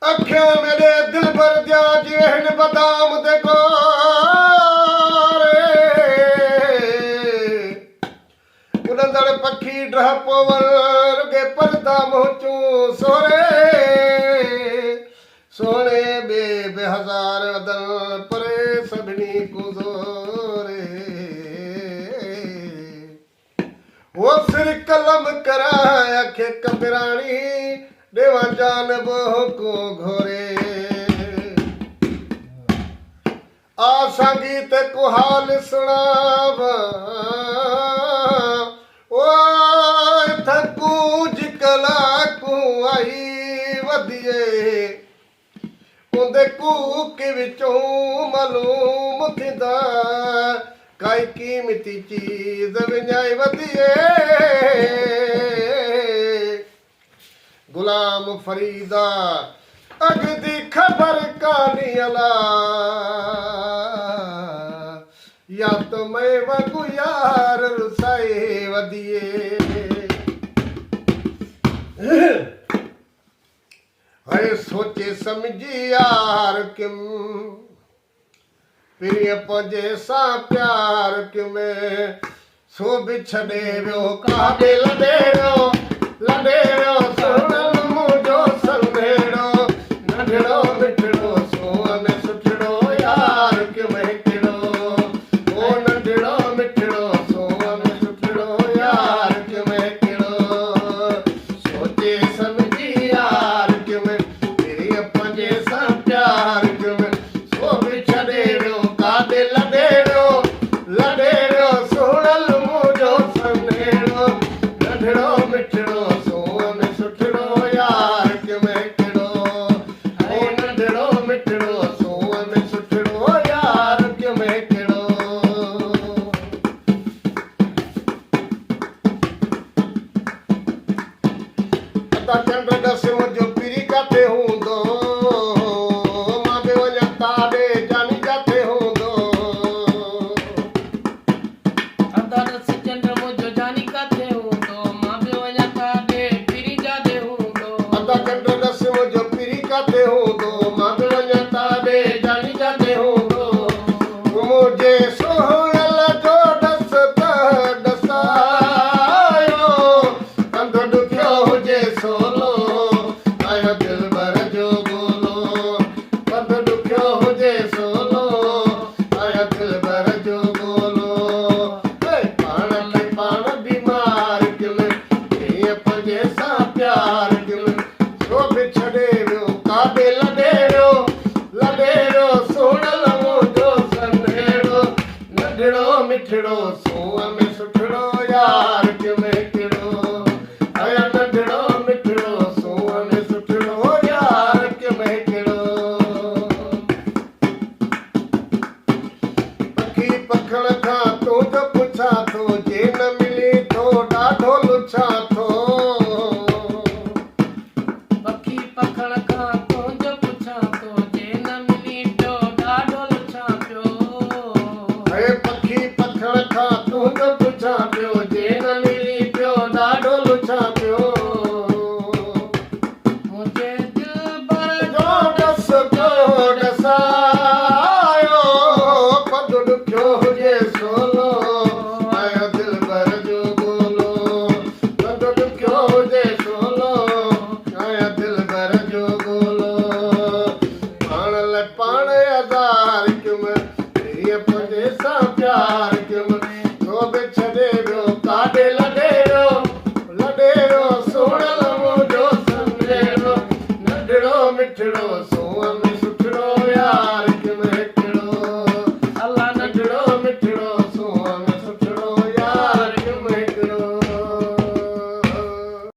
अखियां मेरे दिल भर दिया जिवेन बदाम दे गोरे उड़ंदड़ पखी ड्रह पोवर रुगे परदा मोचू सोरे सोने बेहज़ार अदल परे सभिनी गुज़ोरे वो सिर कलम कराए अखे कबरानी देवा जानब को घोरे आ संगीत को हाल सुनाव ओ थकूज कला को आई वधिए उंदे कूक विचों मालूम थिंदा काई कीमती चीज विञाई वधिए गुलाम फरीदा अगदी खबर कानी अला या तो मैं वगु यार रुसाए वदिए है सोचे समझी यार किम प्रिय पजे सा प्यार किमें सो बिछड़े व्यो काबे लडेरो लडेरो सोनल मुझो संदेड़ो नढड़ो मिठड़ो सोन सुठड़ो यार किमें किड़ो ओ नढड़ो मिठड़ो सोन सुठड़ो यार किमें किड़ो सोचे समझी यार किमें तेरी पंजे सा प्यार किमें सो बिछड़े व्यो काबे लडेरो लडेरो सोनल मुझो संदेड़ो नढड़ो मिठड़ो चंद्र दस मुझो पीरी काते हूँ दो माँ बेवजा तारे जानी जाते हूँ दो अदारस चंद्र मुझो जानी काते हूँ दो माँ बेवजा तारे पीरी जाते हूँ दो अदा चंद्र दस मुझो पीरी काते हूँ दो माँ बेवजा तारे जानी जाते हूँ दो मुझे सोहल जो दस दसायो कंध दुखियो हुजे सोलो आयो दिल भर जो बोलो कंध दुखियो हुजे सोलो आयो दिल भर जो बोलो पाण के पाण बीमार दिल ये पंजे सा प्यार दिल सो बिछड़े व्यो काबे लडेरो लडेरो सोनल